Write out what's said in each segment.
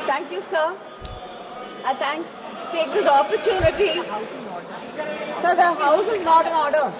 Thank you, sir. I take this opportunity. Sir, the house is not in order.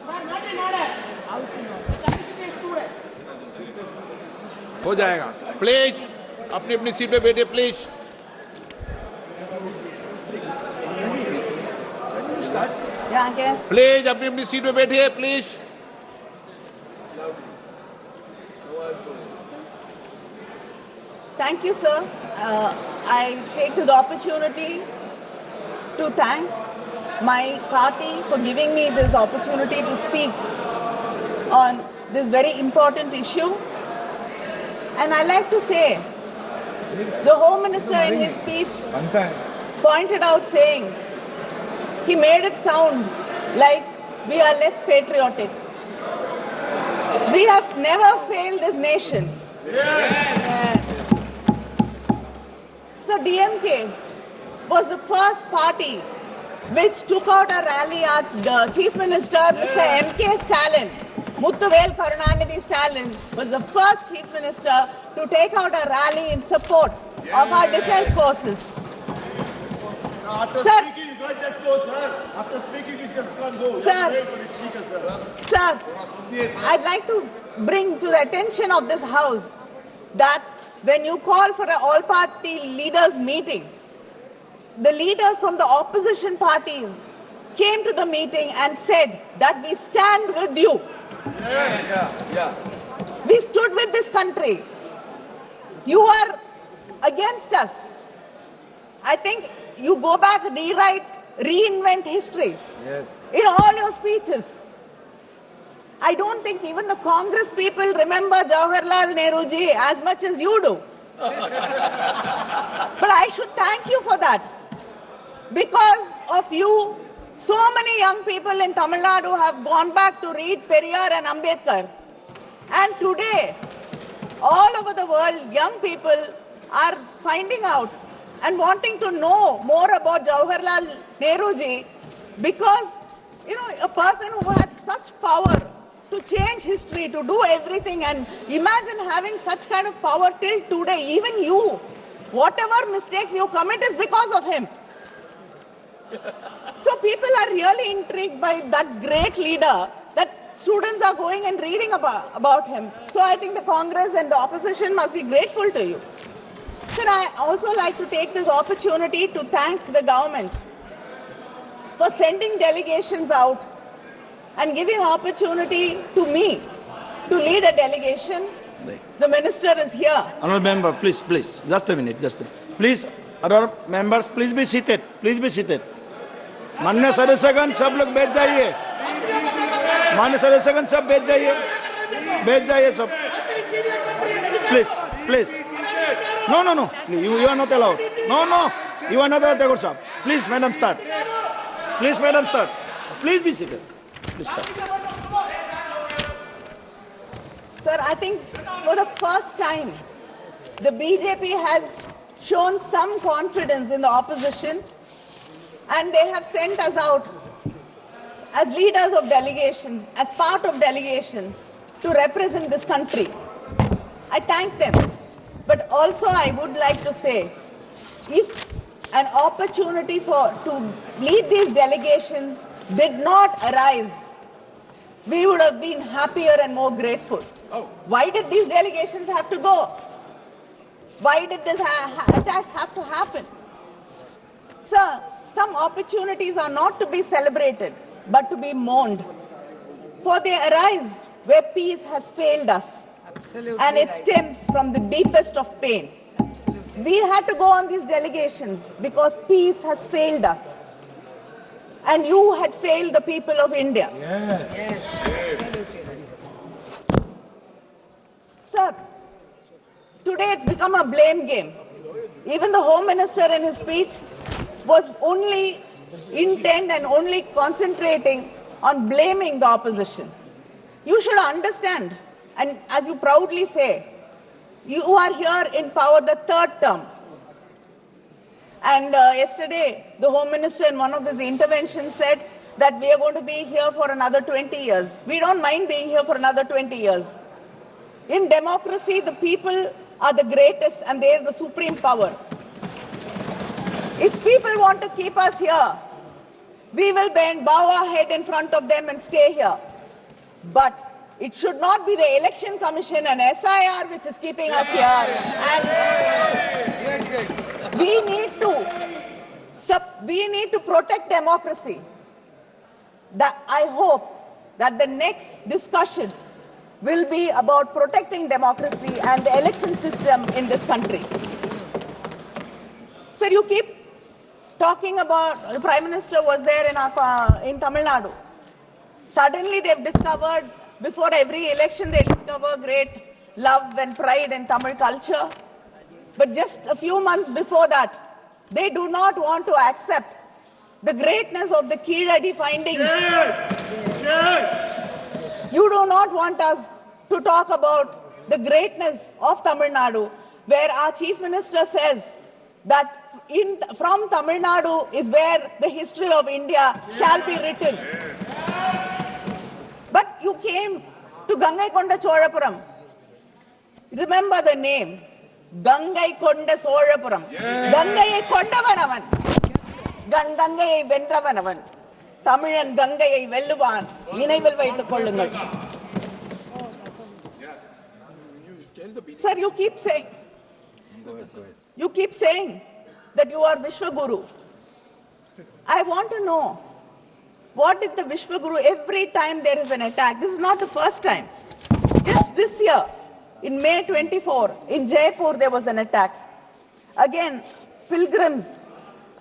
Sir, not in order. House in order. The commission is student. हो जाएगा. Please, अपनी seat पे बैठे please. Yeah, yes. Please, अपनी seat पे बैठिए please. Thank you, sir. I take this opportunity to thank my party for giving me this opportunity to speak on this very important issue. And I like to say, the Home Minister in his speech pointed out saying, he made it sound like we are less patriotic. We have never failed this nation. Yes. So DMK was the first party which took out a rally at the Chief Minister, Mr. MK Stalin. Muthuvel Karunanidhi Stalin was the first Chief Minister to take out a rally in support of our defense forces. After Sir. speaking, you can't just go, sir. After speaking, you just can't go. Sir. Wait for the speaker, sir. Sir, I'd like to bring to the attention of this House that when you call for an all-party leaders meeting, the leaders from the opposition parties came to the meeting and said that we stand with you. We stood with this country. You are against us. I think you go back, rewrite, reinvent history in all your speeches. I don't think even the Congress people remember Jawaharlal Nehru ji as much as you do. But I should thank you for that. Because of you, so many young people in Tamil Nadu have gone back to read Periyar and Ambedkar. And today, all over the world, young people are finding out and wanting to know more about Jawaharlal Nehru ji because, a person who had such power to change history, to do everything, and imagine having such kind of power till today, even you, whatever mistakes you commit is because of him. So people are really intrigued by that great leader that students are going and reading about him. So I think the Congress and the opposition must be grateful to you. Sir, I also like to take this opportunity to thank the government for sending delegations out and giving opportunity to me to lead a delegation. The minister is here. Honourable member, please, just a minute. Please, other members, please be seated. माननीय सदस्यगण सब लोग बैठ जाइए. माननीय सदस्यगण सब बैठ जाइए सब. Please. No. You are not allowed. No. You are not allowed, sir. Please, madam, start. Please be seated. Please start. Sir, I think for the first time, the BJP has shown some confidence in the opposition, and they have sent us out as leaders of delegations, as part of delegation, to represent this country. I thank them. But also I would like to say, if an opportunity to lead these delegations did not arise, we would have been happier and more grateful. Why did these delegations have to go? Why did this attacks have to happen? Sir, some opportunities are not to be celebrated, but to be mourned. For they arise where peace has failed us. Absolutely. And it right. stems from the deepest of pain. Absolutely. We had to go on these delegations because peace has failed us. And you had failed the people of India. Yes. Absolutely right. Sir, today it's become a blame game. Even the Home Minister in his speech was only intent and only concentrating on blaming the opposition. You should understand, and as you proudly say, you are here in power the third term. And yesterday, the Home Minister in one of his interventions said that we are going to be here for another 20 years. We don't mind being here for another 20 years. In democracy, the people are the greatest and they are the supreme power. If people want to keep us here, we will bow our head in front of them and stay here. But it should not be the Election Commission and SIR which is keeping us here. And we need to protect democracy. I hope that the next discussion will be about protecting democracy and the election system in this country. Sir, you keep talking about the Prime Minister was there in Tamil Nadu. Suddenly they've discovered, before every election they discover great love and pride in Tamil culture. But just a few months before that, they do not want to accept the greatness of the Keeladi findings. You do not want us to talk about the greatness of Tamil Nadu, where our Chief Minister says that from Tamil Nadu is where the history of India shall be written. But you came to Gangaikonda Cholapuram. Remember the name. Gangaikonda Cholapuram. Gangai Kondavanavan. Gangai Vendravanavan. Tamilan Gangai Velluvan. Ninaival Vaitu Kollungal. Sir, you keep saying that you are Vishwaguru. I want to know, what did the Vishwaguru, every time there is an attack, this is not the first time. Just this year, in May 24, in Jaipur, there was an attack. Again, pilgrims,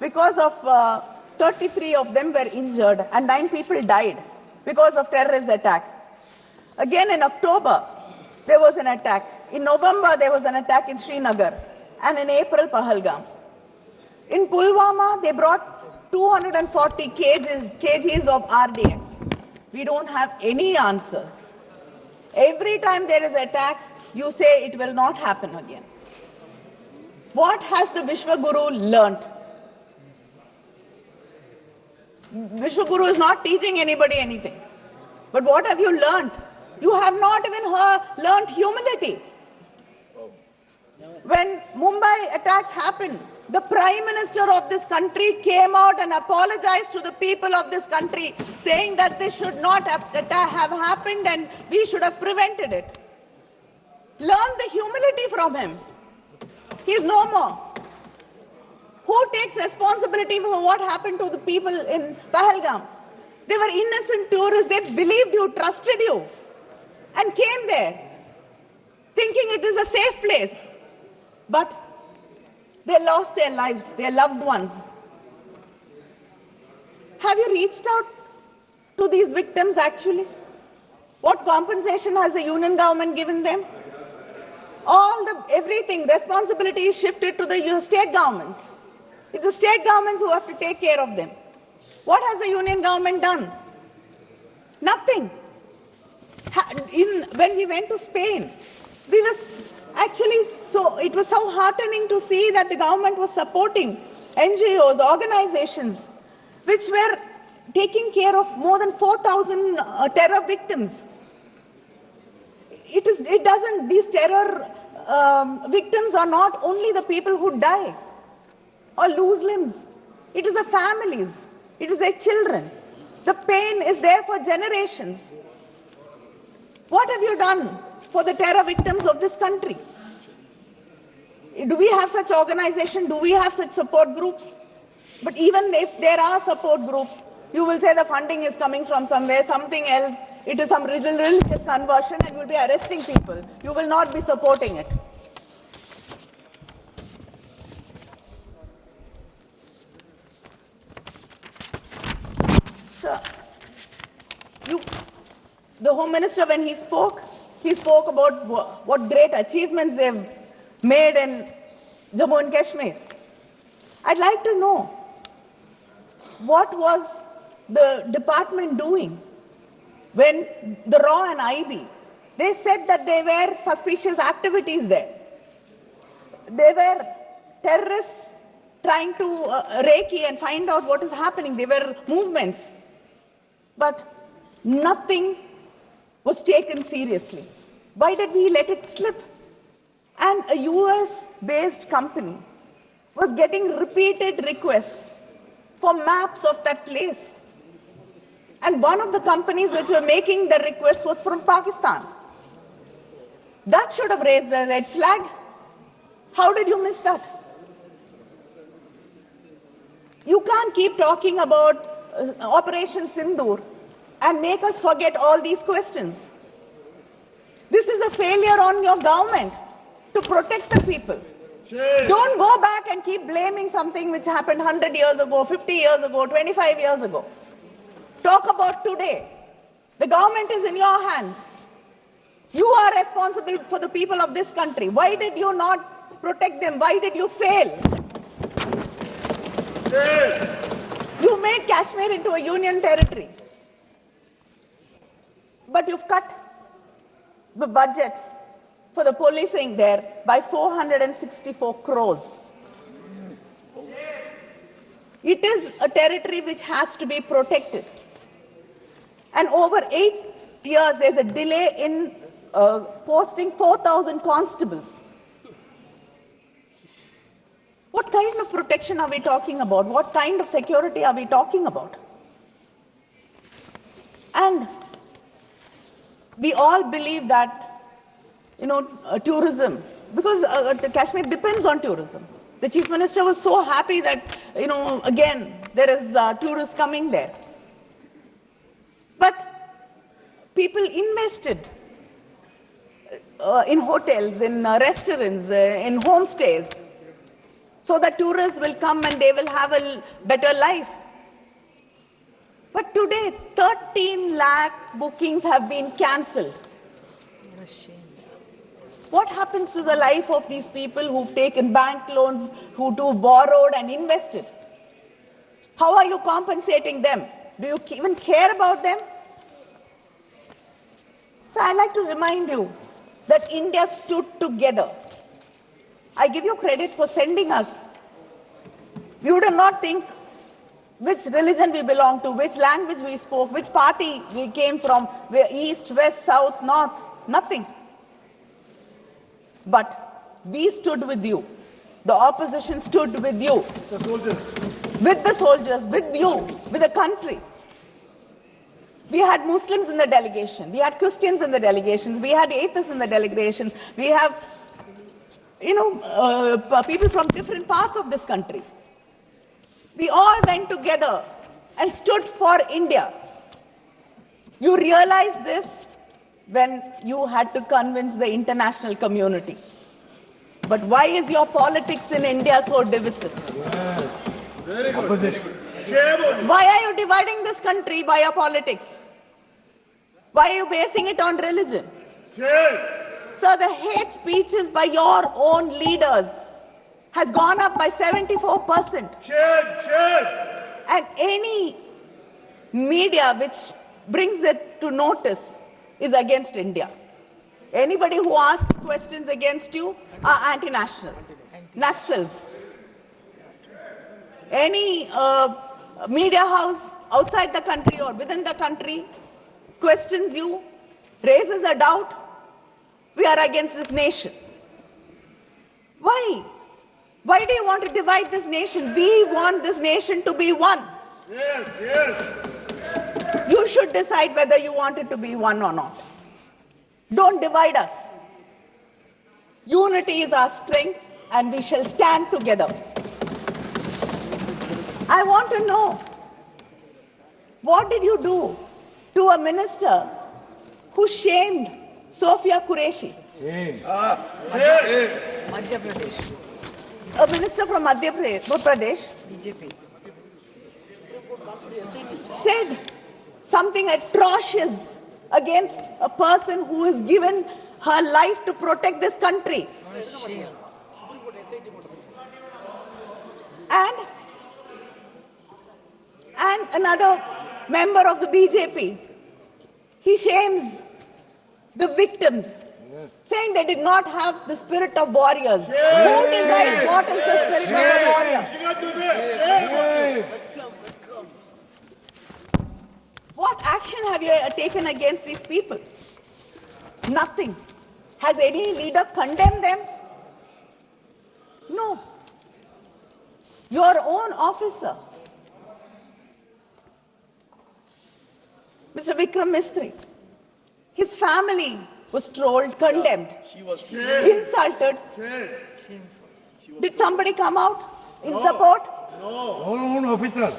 because of 33 of them were injured and 9 people died because of terrorist attack. Again, in October, there was an attack. In November, there was an attack in Srinagar. And in April, Pahalgam. In Pulwama, they brought 240 kgs of RDX. We don't have any answers. Every time there is an attack, you say it will not happen again. What has the Vishwaguru learnt? Vishwaguru is not teaching anybody anything. But what have you learnt? You have not even learnt humility. When Mumbai attacks happened, the Prime Minister of this country came out and apologized to the people of this country, saying that this should not have happened and we should have prevented it. Learn the humility from him. He is no more. Who takes responsibility for what happened to the people in Pahalgam? They were innocent tourists. They believed you, trusted you, and came there thinking it is a safe place. But they lost their lives, their loved ones. Have you reached out to these victims actually? What compensation has the union government given them? Everything, responsibility is shifted to the state governments. It's the state governments who have to take care of them. What has the union government done? Nothing. When we went to Spain, it was so heartening to see that the government was supporting NGOs, organizations, which were taking care of more than 4,000 terror victims. These terror victims are not only the people who die or lose limbs. It is the families. It is their children. The pain is there for generations. What have you done for the terror victims of this country? Do we have such organizations? Do we have such support groups? But even if there are support groups, you will say the funding is coming from somewhere, something else. It is some religious conversion and you will be arresting people. You will not be supporting it. So, the Home Minister, when he spoke about what great achievements they've made in Jammu and Kashmir. I'd like to know, what was the department doing when the RAW and IB, they said that there were suspicious activities there. There were terrorists trying to recce and find out what is happening. There were movements. But nothing was taken seriously. Why did we let it slip? And a US-based company was getting repeated requests for maps of that place. And one of the companies which were making the request was from Pakistan. That should have raised a red flag. How did you miss that? You can't keep talking about Operation Sindoor and make us forget all these questions. This is a failure on your government to protect the people. Don't go back and keep blaming something which happened 100 years ago, 50 years ago, 25 years ago. Talk about today. The government is in your hands. You are responsible for the people of this country. Why did you not protect them? Why did you fail? You made Kashmir into a union territory. But you've cut the budget for the policing there by 464 crores. It is a territory which has to be protected. And over 8 years, there's a delay in posting 4,000 constables. What kind of protection are we talking about? What kind of security are we talking about? And we all believe that, tourism, because Kashmir depends on tourism. The Chief Minister was so happy that, again, there is tourists coming there. But people invested in hotels, in restaurants, in homestays, so that tourists will come and they will have a better life. But today, 13 lakh bookings have been cancelled. What a shame. What happens to the life of these people who've taken bank loans, who borrowed and invested? How are you compensating them? Do you even care about them? So I'd like to remind you that India stood together. I give you credit for sending us. We would not think which religion we belong to, which language we spoke, which party we came from, where east, west, south, north, nothing. But we stood with you. The opposition stood with you. The soldiers. With the soldiers, with you, with the country. We had Muslims in the delegation. We had Christians in the delegations. We had atheists in the delegation. We have, people from different parts of this country. We all went together and stood for India. You realize this when you had to convince the international community. But why is your politics in India so divisive? Very good. Why are you dividing this country by your politics? Why are you basing it on religion? So the hate speeches by your own leaders has gone up by 74%. And any media which brings it to notice is against India. Anybody who asks questions against you are anti-national, Naxals. Any media house outside the country or within the country questions you, raises a doubt, we are against this nation. Why? Why do you want to divide this nation? We want this nation to be one. Yes. You should decide whether you want it to be one or not. Don't divide us. Unity is our strength and we shall stand together. I want to know, what did you do to a minister who shamed Sophia Qureshi? Madhya Pradesh. A minister from Madhya Pradesh BJP. said something atrocious against a person who has given her life to protect this country. What a shame. And another member of the BJP, he shames the victims, saying they did not have the spirit of warriors. Who decides what is the spirit of a warrior? What action have you taken against these people? Nothing. Has any leader condemned them? Your own officer, Mr. Vikram Mistry, his family was trolled, condemned, insulted. Shameful. Did somebody come out in support? Own officers.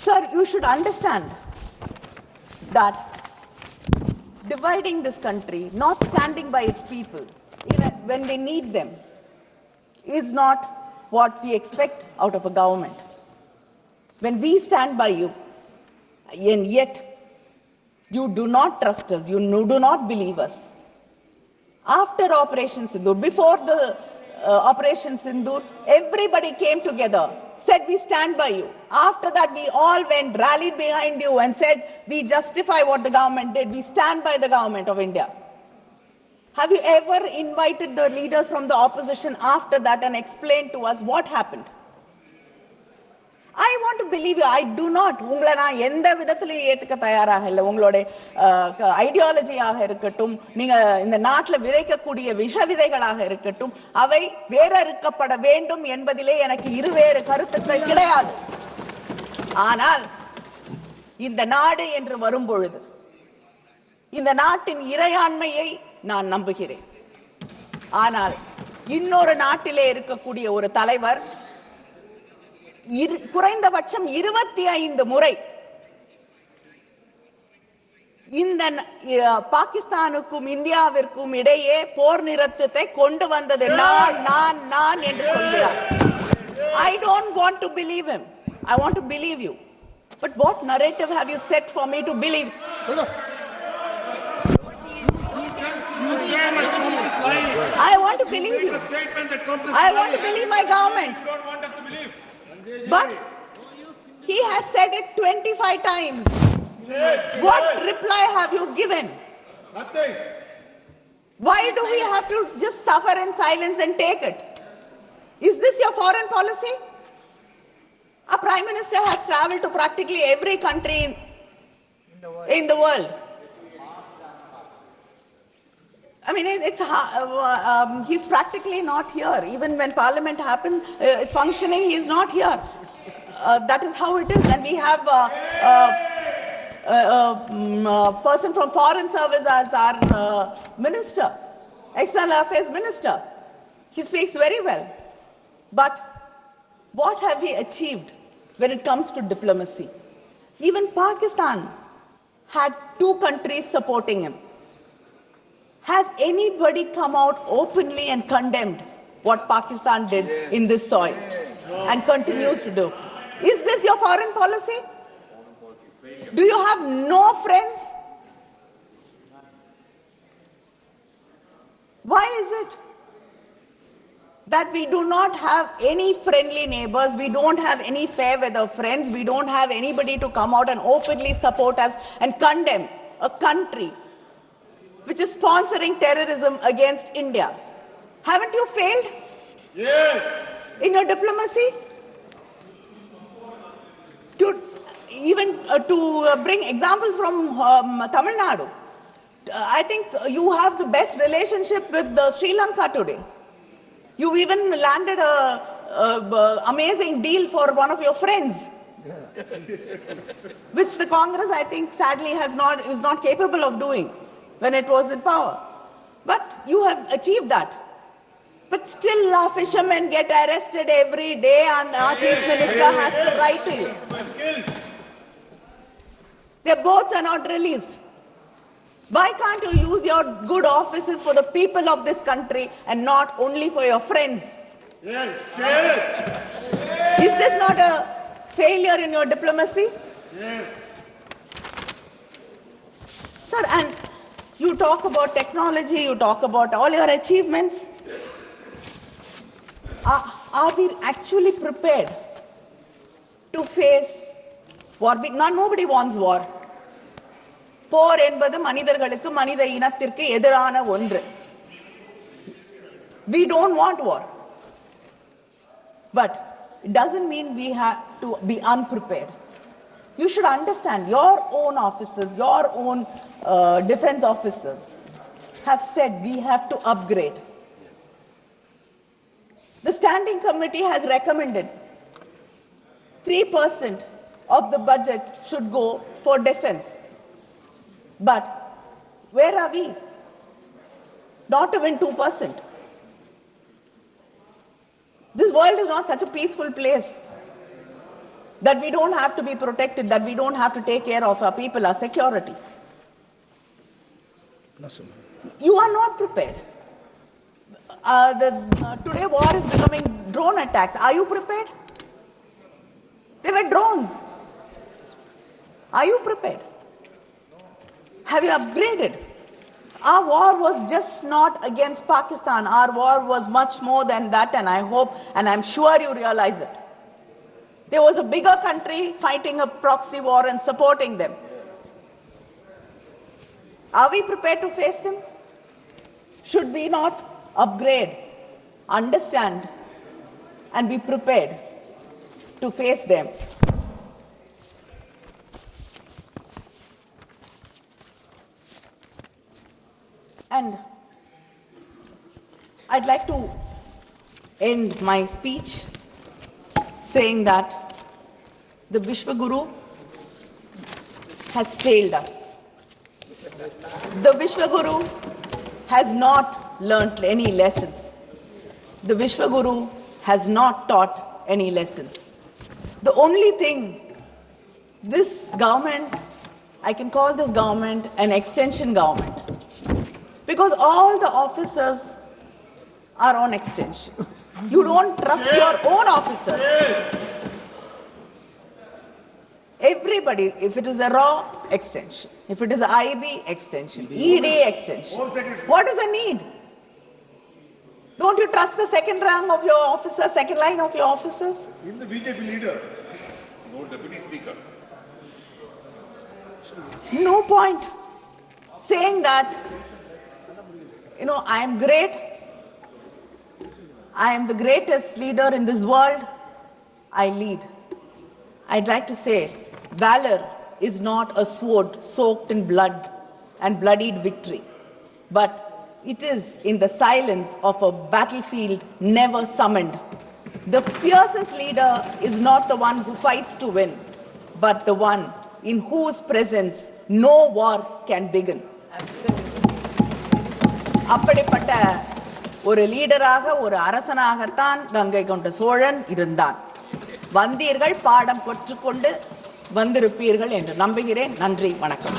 Sir, you should understand that dividing this country, not standing by its people when they need them, is not what we expect out of a government. When we stand by you, and yet you do not trust us, you do not believe us. After Operation Sindoor, before the Operation Sindoor, everybody came together, said we stand by you. After that, we all went, rallied behind you and said we justify what the government did. We stand by the government of India. Have you ever invited the leaders from the opposition after that and explained to us what happened? I want to believe you. I do not. உங்களை நான் எந்த விதத்திலையும் ஏத்துக்க தயாராக இல்லை. உங்களுடைய ஐடியாலஜியாக இருக்கட்டும், நீங்க இந்த நாட்டில் விதைக்கக்கூடிய விஷ விதைகளாக இருக்கட்டும், அவை வேறறுக்கப்பட வேண்டும் என்பதிலே எனக்கு இருவேறு கருத்துக்கள் கிடையாது. ஆனால் இந்த நாடு என்று வரும்பொழுது இந்த நாட்டின் இறையாண்மையை நான் நம்புகிறேன். ஆனால் இன்னொரு நாட்டிலே இருக்கக்கூடிய ஒரு தலைவர் குறைந்தபட்சம் 25 முறை இந்த பாகிஸ்தானுக்கும் இந்தியாவிற்கும் இடையே போர் நிறுத்தத்தை கொண்டு வந்தது நான் என்று சொல்கிறார். I don't want to believe him. I want to believe you. But what narrative have you set for me to believe? I want to believe you. I want to believe my government. You don't want us to believe. But he has said it 25 times. What reply have you given? Nothing. Why do we have to just suffer in silence and take it? Is this your foreign policy? Our Prime Minister has traveled to practically every country in the world. I mean, he's practically not here. Even when Parliament is functioning, he's not here. That is how it is. And we have a person from Foreign Service as our minister, External Affairs Minister. He speaks very well. But what have we achieved when it comes to diplomacy? Even Pakistan had 2 countries supporting him. Has anybody come out openly and condemned what Pakistan did in this soil and continues to do? Is this your foreign policy? Do you have no friends? Why is it that we do not have any friendly neighbors, we don't have any fair weather friends, we don't have anybody to come out and openly support us and condemn a country which is sponsoring terrorism against India? Haven't you failed? Yes. In your diplomacy? To bring examples from Tamil Nadu. I think you have the best relationship with Sri Lanka today. You even landed a amazing deal for one of your friends, which the Congress, I think, sadly is not capable of doing when it was in power. But you have achieved that. But still our fishermen get arrested every day and our chief minister has to write to you. Their boats are not released. Why can't you use your good offices for the people of this country and not only for your friends? Yes, sir. Is this not a failure in your diplomacy? Yes. Sir, and you talk about technology, you talk about all your achievements. Are we actually prepared to face war? Nobody wants war. போர் என்பது மனிதர்களுக்கு மனித இனத்திற்கு எதிரான ஒன்று. We don't want war. But it doesn't mean we have to be unprepared. You should understand, your own officers, your own defense officers have said we have to upgrade. The standing committee has recommended 3% of the budget should go for defense. But where are we? Not even 2%. This world is not such a peaceful place that we don't have to be protected, that we don't have to take care of our people, our security. You are not prepared. Today war is becoming drone attacks. Are you prepared? They were drones. Are you prepared? Have you upgraded? Our war was just not against Pakistan. Our war was much more than that, and I hope and I'm sure you realize it. There was a bigger country fighting a proxy war and supporting them. Are we prepared to face them? Should we not upgrade, understand, and be prepared to face them? And I'd like to end my speech saying that the Vishwaguru has failed us. The Vishwaguru has not learnt any lessons. The Vishwaguru has not taught any lessons. The only thing this government, I can call this government an extension government, because all the officers are on extension. You don't trust your own officers. Everybody, if it is a RAW, extension. If it is a IB, extension. ED, extension. What is the need? Don't you trust the second rank of your officers, second line of your officers? Even the BJP leader. No deputy speaker. No point saying that, I am great. I am the greatest leader in this world. I lead. I'd like to say, valor is not a sword soaked in blood and bloodied victory, but it is in the silence of a battlefield never summoned. The fiercest leader is not the one who fights to win, but the one in whose presence no war can begin. அப்படிப்பட்ட ஒரு லீடராக, ஒரு அரசனாகத்தான் கங்கை கொண்ட சோழன் இருந்தான். வந்தீர்கள், பாடம் கற்றுக்கொண்டு வந்திருப்பீர்கள் என்று நம்புகிறேன். நன்றி, வணக்கம்.